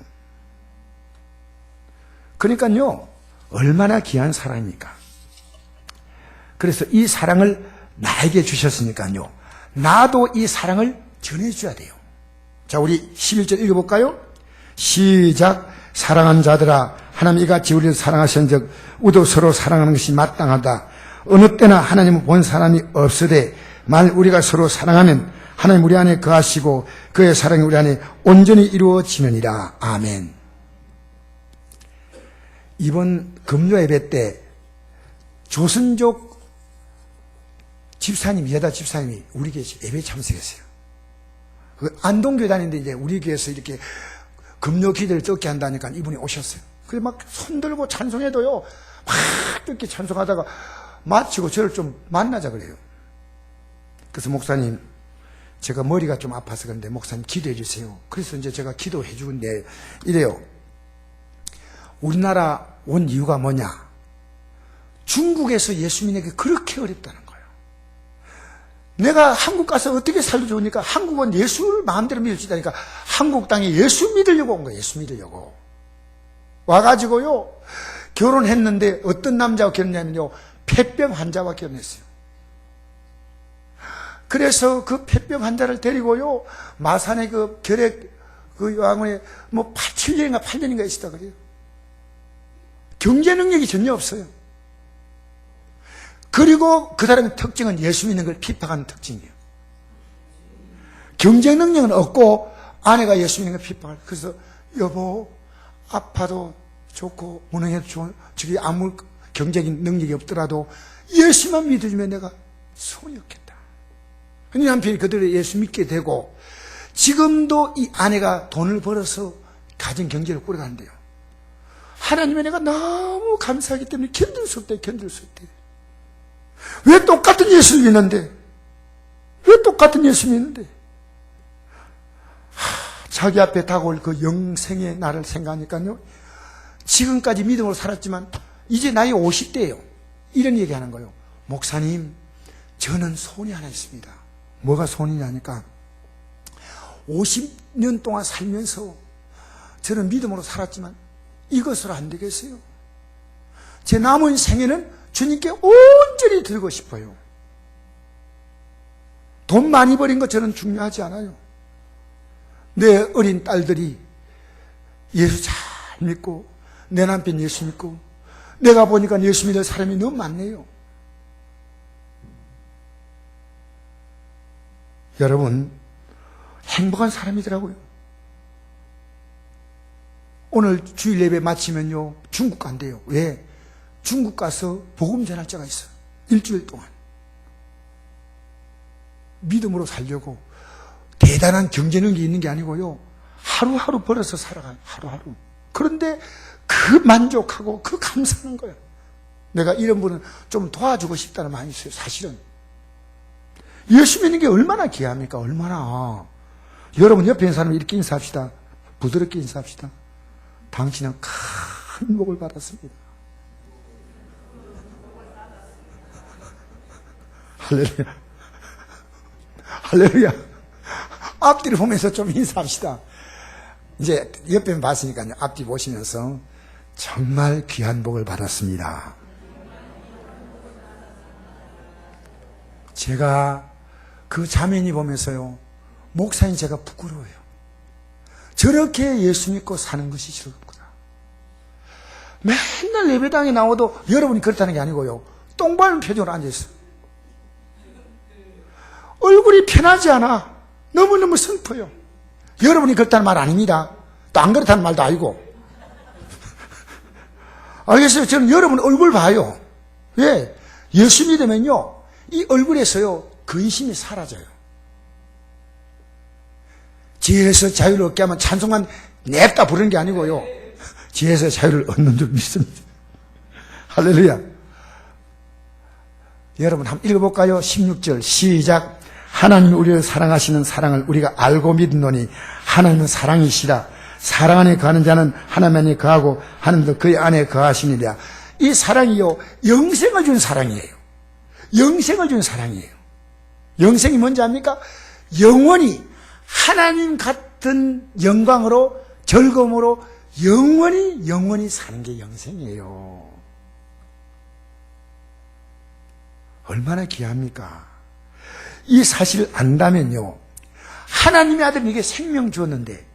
그러니까요, 얼마나 귀한 사랑입니까? 그래서 이 사랑을 나에게 주셨으니까요, 나도 이 사랑을 전해줘야 돼요. 자, 우리 11절 읽어볼까요? 시작. 사랑하는 자들아, 하나님이 이같이 우리를 사랑하신즉 우리도 서로 사랑하는 것이 마땅하다. 어느 때나 하나님을 본 사람이 없으되 만일 우리가 서로 사랑하면 하나님 우리 안에 거하시고 그의 사랑이 우리 안에 온전히 이루어지느니라. 아멘. 이번 금요 예배 때 조선족 집사님, 여자 집사님이 우리 교회 예배에 참석했어요. 그 안동교회 다니는데 이제 우리 교회에서 이렇게 금요 기도를 적게 한다니까 이분이 오셨어요. 그래 막 손들고 찬송해도요, 막 이렇게 찬송하다가 마치고 저를 좀 만나자 그래요. 그래서 목사님, 제가 머리가 좀 아파서 그런데 목사님 기도해 주세요. 그래서 이제 제가 기도해 주는데 이래요. 우리나라 온 이유가 뭐냐? 중국에서 예수 믿는 게 그렇게 어렵다는 거예요. 내가 한국 가서 어떻게 살도 좋으니까 한국은 예수를 마음대로 믿을 수 있다니까 한국 땅에 예수 믿으려고 온 거예요. 예수 믿으려고. 와가지고요, 결혼했는데 어떤 남자와 결혼했냐면요, 폐병 환자와 결혼했어요. 그래서 그 폐병 환자를 데리고요, 마산의 그 결핵 그 요양원에 뭐 7년인가 8년인가 있었다 그래요. 경제 능력이 전혀 없어요. 그리고 그 사람의 특징은 예수 믿는 걸 핍박하는 특징이에요. 경제 능력은 없고 아내가 예수 믿는 걸 핍박을. 그래서 여보, 아파도 좋고 무능해도 좋은, 저기 아무 경제적인 능력이 없더라도 예수만 믿어주면 내가 소원이 없겠다. 이 남편이 그대로 예수 믿게 되고 지금도 이 아내가 돈을 벌어서 가정 경제를 꾸려간대요. 하나님의 내가 너무 감사하기 때문에 견딜 수 없대. 견딜 수 없대. 왜 똑같은 예수 믿는데? 왜 똑같은 예수 믿는데? 자기 앞에 다가올 그 영생의 날을 생각하니까요, 지금까지 믿음으로 살았지만 이제 나이 50대예요. 이런 얘기하는 거예요. 목사님, 저는 소원이 하나 있습니다. 뭐가 소원이냐니까 50년 동안 살면서 저는 믿음으로 살았지만 이것으로 안 되겠어요. 제 남은 생애는 주님께 온전히 드리고 싶어요. 돈 많이 버린 것 저는 중요하지 않아요. 내 어린 딸들이 예수 잘 믿고 내 남편 예수 믿고 내가 보니까 예수 믿을 사람이 너무 많네요. 여러분, 행복한 사람이더라고요. 오늘 주일 예배 마치면요, 중국 간대요. 왜? 중국 가서 복음 전할 자가 있어요. 일주일 동안. 믿음으로 살려고 대단한 경제 능력이 있는 게 아니고요, 하루하루 벌어서 살아가요. 하루하루. 그런데 그 만족하고 그 감사하는 거예요. 내가 이런 분은 좀 도와주고 싶다는 마음이 있어요. 사실은 예수 믿는 게 얼마나 귀합니까? 얼마나. 여러분 옆에 있는 사람 이렇게 인사합시다. 부드럽게 인사합시다. 당신은 큰 복을 받았습니다. 할렐루야. 할렐루야. 앞뒤를 보면서 좀 인사합시다. 이제 옆에 봤으니까요. 앞뒤 보시면서 정말 귀한 복을 받았습니다. 제가 그 자매니 보면서요, 목사님 제가 부끄러워요. 저렇게 예수 믿고 사는 것이 즐겁구나. 맨날 예배당에 나와도 여러분이 그렇다는 게 아니고요, 똥 밟은 표정으로 앉아있어요. 얼굴이 편하지 않아. 너무너무 슬퍼요. 여러분이 그렇다는 말 아닙니다. 또 안 그렇다는 말도 아니고. 알겠어요? 저는 여러분 얼굴 봐요. 왜? 예수 믿으면요, 이 얼굴에서요, 근심이 사라져요. 지혜에서 자유를 얻게 하면 찬송만 냅다 부르는 게 아니고요, 지혜에서 자유를 얻는 줄 믿습니다. 할렐루야. 여러분 한번 읽어볼까요? 16절 시작. 하나님이 우리를 사랑하시는 사랑을 우리가 알고 믿노니 하나님은 사랑이시라. 사랑 안에 거하는 자는 하나님 안에 거하고 하나님도 그의 안에 거하시니라. 이 사랑이요, 영생을 준 사랑이에요. 영생을 준 사랑이에요. 영생이 뭔지 압니까? 영원히 하나님 같은 영광으로, 즐거움으로 영원히 사는 게 영생이에요. 얼마나 귀합니까? 이 사실을 안다면요, 하나님의 아들에게 생명 주었는데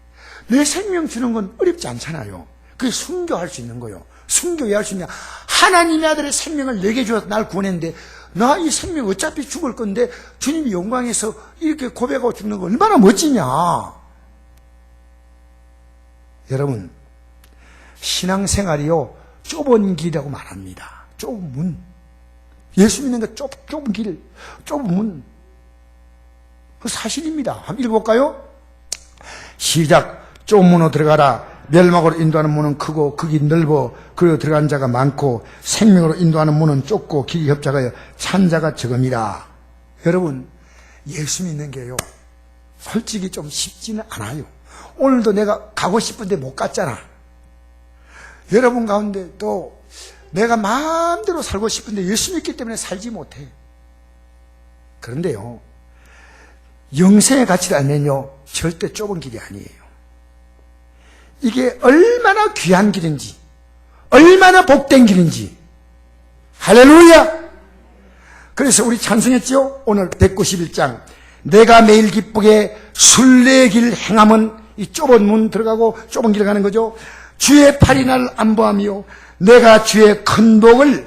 내 생명 주는 건 어렵지 않잖아요. 그게 순교할 수 있는 거예요. 순교해야 할 수 있냐. 하나님의 아들의 생명을 내게 주어서 날 구원했는데 나 이 생명 어차피 죽을 건데 주님이 영광에서 이렇게 고백하고 죽는 거 얼마나 멋지냐. 여러분, 신앙생활이요, 좁은 길이라고 말합니다. 좁은 문. 예수 믿는 거 좁은 길, 좁은 문. 그 사실입니다. 한번 읽어볼까요? 시작. 좁은 문으로 들어가라. 멸망으로 인도하는 문은 크고 극이 넓어 그리고 들어간 자가 많고 생명으로 인도하는 문은 좁고 길이 협착하여 찬 자가 적음이라. 여러분, 예수 믿는 게요, 솔직히 좀 쉽지는 않아요. 오늘도 내가 가고 싶은데 못 갔잖아. 여러분 가운데 또 내가 마음대로 살고 싶은데 예수 믿기 때문에 살지 못해. 그런데요, 영생의 가치를 알면요, 절대 좁은 길이 아니에요. 이게 얼마나 귀한 길인지, 얼마나 복된 길인지. 할렐루야! 그래서 우리 찬송했죠? 오늘 191장. 내가 매일 기쁘게 순례길 행함은, 이 좁은 문 들어가고 좁은 길 가는 거죠. 주의 팔이 날 안보하며 내가 주의 큰 복을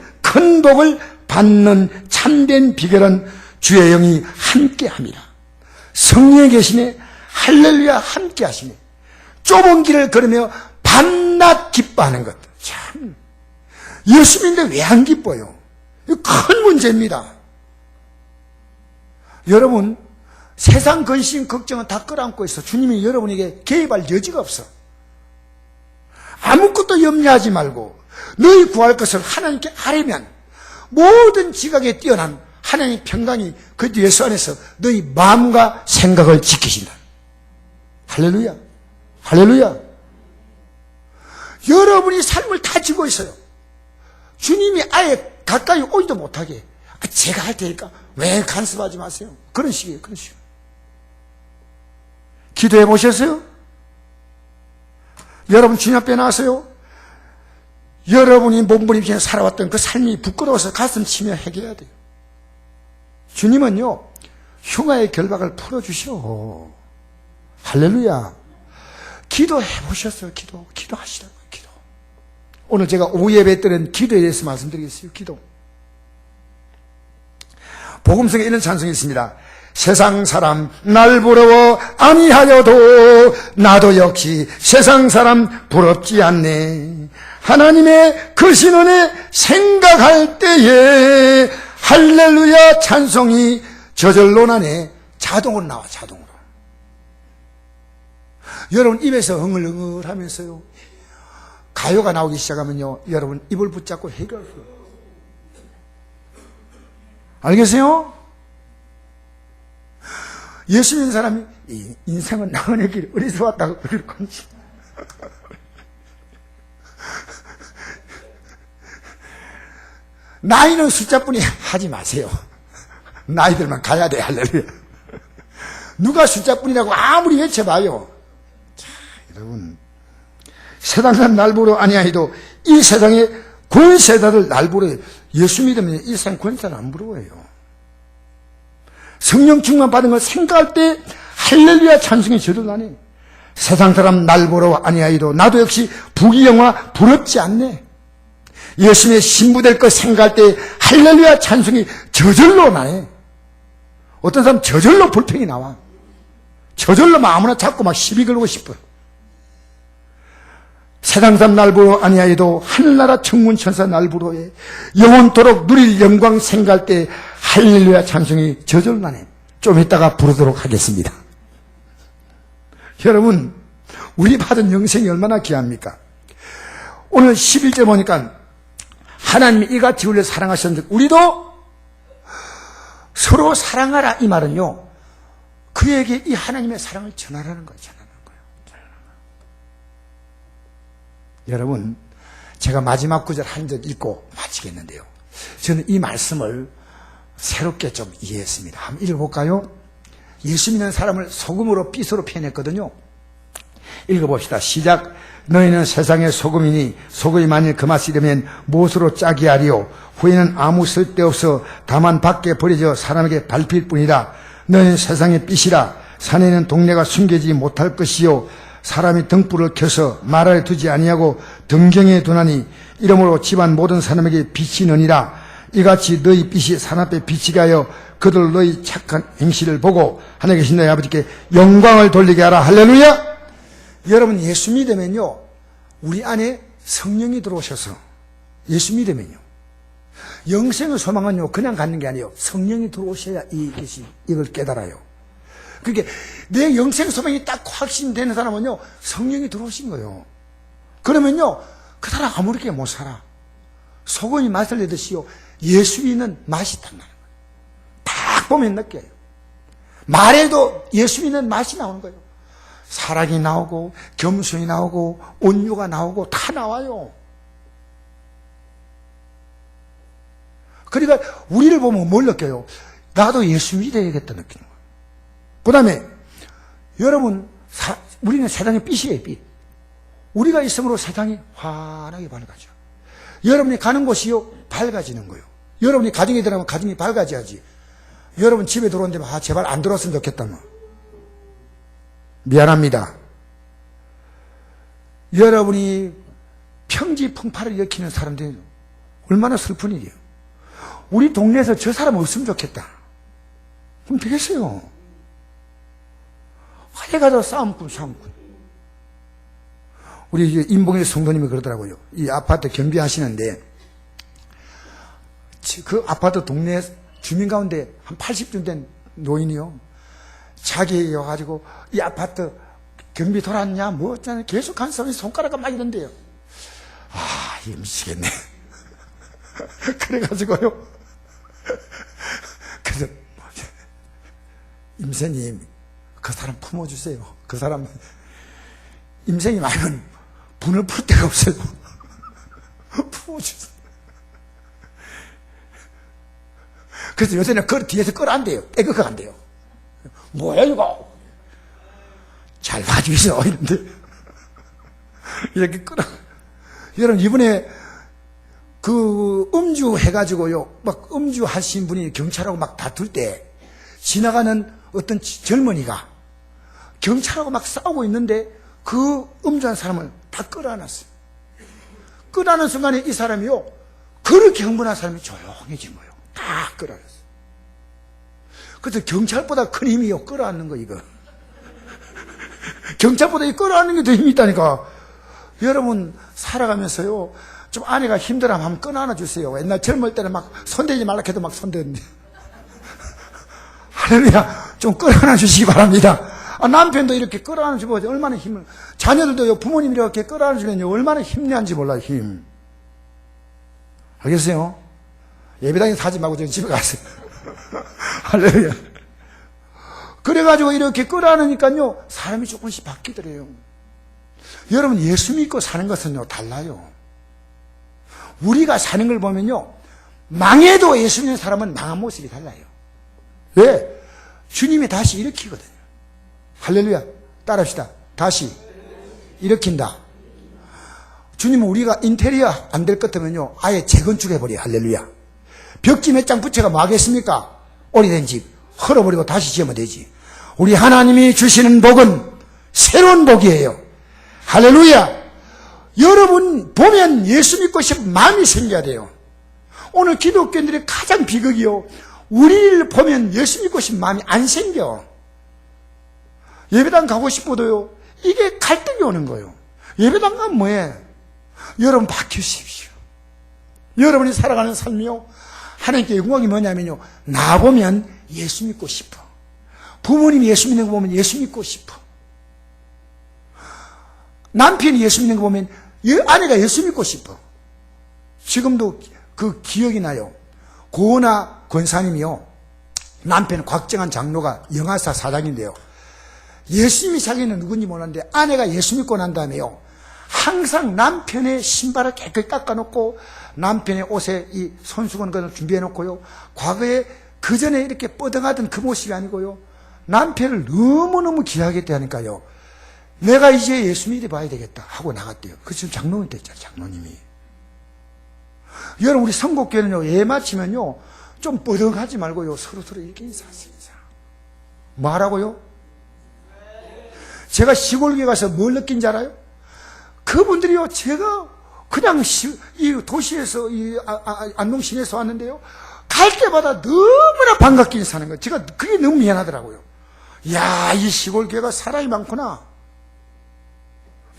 받는 참된 비결은 주의 영이 함께 함이라. 성령에 계시네. 할렐루야, 함께 하시네. 좁은 길을 걸으며 밤낮 기뻐하는 것. 참, 예수 믿는데 왜 안 기뻐요? 이거 큰 문제입니다. 여러분, 세상 근심, 걱정은 다 끌어안고 있어. 주님이 여러분에게 개입할 여지가 없어. 아무것도 염려하지 말고 너희 구할 것을 하나님께 아뢰면 모든 지각에 뛰어난 하나님의 평강이 그 예수 안에서 너희 마음과 생각을 지키신다. 할렐루야. 할렐루야. 여러분이 삶을 다 지고 있어요. 주님이 아예 가까이 오지도 못하게, 제가 할 테니까 왜 간섭하지 마세요. 그런 식이에요. 그런 식이에요. 기도해 보셨어요? 여러분 주님 앞에 나와서요, 여러분이 몸부림치며 살아왔던 그 삶이 부끄러워서 가슴 치며 해결해야 돼요. 주님은요, 흉아의 결박을 풀어주시오. 할렐루야. 기도해 보셨어요? 기도하시라고요. 기도. 오늘 제가 오후 예배 때는 기도에 대해서 말씀드리겠어요. 기도. 복음성에 이런 찬송이 있습니다. 세상 사람 날 부러워 아니하여도 나도 역시 세상 사람 부럽지 않네. 하나님의 그 신원에 생각할 때에 할렐루야 찬송이 저절로 나네. 자동으로 나와, 자동으로. 여러분 입에서 흥얼흥얼 하면서요, 가요가 나오기 시작하면요, 여러분 입을 붙잡고 해결할 수 없어요. 알겠어요? 예수 믿는 사람이 인생은 나그네 길 어디서 왔다고 그럴 건지. 나이는 숫자뿐이 하지 마세요. 나이들만 가야 돼. 할렐루야. 누가 숫자뿐이라고 아무리 외쳐봐요. 자, 여러분, 세상은 날 보러 아니하여도 이 세상의 권세자들 날 보러, 예수 믿으면 이 세상 권세는 안 부러워요. 성령 충만 받은 걸 생각할 때 할렐루야 찬송이 저절나네. 세상 사람 날 보러 아니하여도 나도 역시 부귀영화 부럽지 않네. 예수님의 신부될 것 생각할 때 할렐루야 찬송이 저절로 나네. 어떤 사람 저절로 불평이 나와. 저절로 막 아무나 잡고 막 시비 걸고 싶어. 세상 사람 날 보러 아니하여도 하늘나라 천군 천사 날 보러 해 영원토록 누릴 영광 생각할 때 할렐루야 찬송이 저절로 나네. 좀 이따가 부르도록 하겠습니다. 여러분, 우리 받은 영생이 얼마나 귀합니까? 오늘 11절 보니까 하나님이 이같이 우리를 사랑하셨는데 우리도 서로 사랑하라 이 말은요, 그에게 이 하나님의 사랑을 전하라는 거예요. 여러분, 제가 마지막 구절 한 절 읽고 마치겠는데요, 저는 이 말씀을 새롭게 좀 이해했습니다. 한번 읽어볼까요? 예수 믿는 사람을 소금으로 빗으로 표현했거든요. 읽어봅시다. 시작. 너희는 세상의 소금이니 소금이 만일 그 맛이 되면 무엇으로 짜게 하리요? 후에는 아무 쓸데없어 다만 밖에 버려져 사람에게 밟힐 뿐이다. 너희는 세상의 빛이라. 산에는 동네가 숨기지 못할 것이요 사람이 등불을 켜서 마라에 두지 아니하고 등경에 두나니 이러므로 집안 모든 사람에게 빛이 너니라. 이같이 너희 빛이 사람 앞에 비치게 하여 그들 너희 착한 행실을 보고 하늘에 계신 너희 아버지께 영광을 돌리게 하라. 할렐루야. 여러분, 예수 믿으면요, 우리 안에 성령이 들어오셔서, 예수 믿으면요, 영생의 소망은요 그냥 갖는 게 아니에요. 성령이 들어오셔야 이걸 깨달아요. 그러니까 내 영생의 소망이 딱 확신되는 사람은요 성령이 들어오신 거예요. 그러면요 그 사람 아무렇게 못 살아. 소금이 맛을 내듯이요 예수 믿는 맛이 딱 나는 거예요. 딱 보면 느껴요. 말에도 예수 믿는 맛이 나오는 거예요. 사랑이 나오고 겸손이 나오고 온유가 나오고 다 나와요. 그러니까 우리를 보면 뭘 느껴요? 나도 예수 믿어야겠다 느끼는 거예요. 그 다음에 여러분, 우리는 세상의 빛이에요. 빛. 우리가 있으므로 세상이 환하게 밝아져. 여러분이 가는 곳이요 밝아지는 거예요. 여러분이 가정에 들어가면 가정이 밝아져야지. 여러분 집에 들어오는데 제발 안 들어왔으면 좋겠다. 미안합니다. 여러분이 평지풍파를 일으키는 사람들이 얼마나 슬픈 일이에요. 우리 동네에서 저 사람 없으면 좋겠다. 그럼 되겠어요. 어디 가서 싸움꾼. 우리 인봉의 성도님이 그러더라고요. 이 아파트 경비하시는데 그 아파트 동네 주민 가운데 한 80쯤 된 노인이요. 자기 와가지고 이 아파트 경비 돌았냐 뭐 어쩌냐 계속 한 사람이 손가락을 막 이런대요. 아, 이거 미치겠네. 그래가지고요. 그래서 임세님 그 사람 품어주세요. 그 사람 임세님 아니면 분을 풀 데가 없어요. 품어주세요. 그래서 요새는 그 뒤에서 끌어안대요. 떼그가 안 돼요. 뭐야 이거? 잘 봐주이소 이런데 이렇게 끌어. 여러분 이번에 그 음주 해가지고요 막 음주 하신 분이 경찰하고 막 다툴 때 지나가는 어떤 젊은이가 경찰하고 막 싸우고 있는데 그 음주한 사람을 다 끌어안았어요. 끌어안은 순간에 이 사람이요 그렇게 흥분한 사람이 조용해진 거예요. 다 끌어안았어요. 그래서 경찰보다 큰 힘이요 끌어안는 거 이거. 경찰보다 이 끌어안는 게 더 힘이 있다니까. 여러분 살아가면서요 좀 아내가 힘들어하면 한번 끌어안아 주세요. 옛날 젊을 때는 막 손대지 말라 해도 막 손대는데. 할렐루야. 좀 끌어안아 주시기 바랍니다. 남편도 이렇게 끌어안아주고 얼마나 힘을, 자녀들도요, 부모님이 이렇게 끌어안아주면 얼마나 힘내는지 몰라요, 힘. 알겠어요? 예배당에서 하지 말고 저기 집에 가세요. 할렐루야. 그래가지고 이렇게 끌어안으니까요, 사람이 조금씩 바뀌더래요. 여러분, 예수 믿고 사는 것은요, 달라요. 우리가 사는 걸 보면요, 망해도 예수 믿는 사람은 망한 모습이 달라요. 왜? 주님이 다시 일으키거든요. 할렐루야. 따라합시다. 다시 일으킨다. 주님은 우리가 인테리어 안 될 것 같으면요, 아예 재건축해버려요. 할렐루야. 벽지 몇 장 붙여가 뭐 하겠습니까? 오래된 집 헐어버리고 다시 지으면 되지. 우리 하나님이 주시는 복은 새로운 복이에요. 할렐루야. 여러분 보면 예수 믿고 싶은 마음이 생겨야 돼요. 오늘 기독교인들의 가장 비극이요, 우리를 보면 예수 믿고 싶은 마음이 안 생겨. 예배당 가고 싶어도요, 이게 갈등이 오는 거예요. 예배당 가면 뭐해? 여러분 바뀌십시오. 여러분이 살아가는 삶이요, 하나님께 영광이 뭐냐면요, 나 보면 예수 믿고 싶어. 부모님이 예수 믿는 거 보면 예수 믿고 싶어. 남편이 예수 믿는 거 보면 아내가 예수 믿고 싶어. 지금도 그 기억이 나요. 고은아 권사님이요, 남편 곽정한 장로가 영화사 사장인데요, 예수님이 자기는 누군지 몰랐는데 아내가 예수 믿고 난 다음에요, 항상 남편의 신발을 깨끗이 닦아놓고 남편의 옷에 이 손수건 그걸 준비해놓고요, 과거에 그 전에 이렇게 뻗어가던 그 모습이 아니고요, 남편을 너무너무 귀하게 대하니까요, 내가 이제 예수 믿어봐야 되겠다 하고 나갔대요. 그 지금 장로님 됐잖아요. 장로님이. 여러분, 우리 성곡교회는요, 예 마치면요, 좀 뻗어가지 말고요, 서로서로 이렇게 인사하세요. 뭐 하라고요? 제가 시골교회 가서 뭘 느낀지 알아요? 그분들이요, 제가 그냥 이 도시에서, 안동시내에서 왔는데요, 갈 때마다 너무나 반갑게 인사하는 거예요. 제가 그게 너무 미안하더라고요. 이야, 이 시골교회가 사람이 많구나.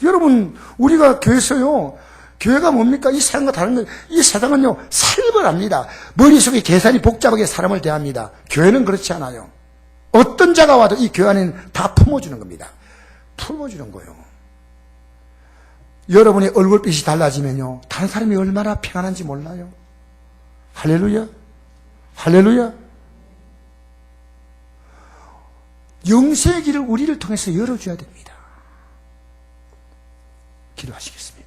여러분, 우리가 교회에서요, 교회가 뭡니까? 이 세상과 다른 건, 이 세상은요, 살벌합니다. 머릿속에 계산이 복잡하게 사람을 대합니다. 교회는 그렇지 않아요. 어떤 자가 와도 이 교회 안에는 다 품어주는 겁니다. 품어주는 거예요. 여러분의 얼굴빛이 달라지면요, 다른 사람이 얼마나 평안한지 몰라요. 할렐루야. 할렐루야. 영생의 길을 우리를 통해서 열어줘야 됩니다. 기도하시겠습니다.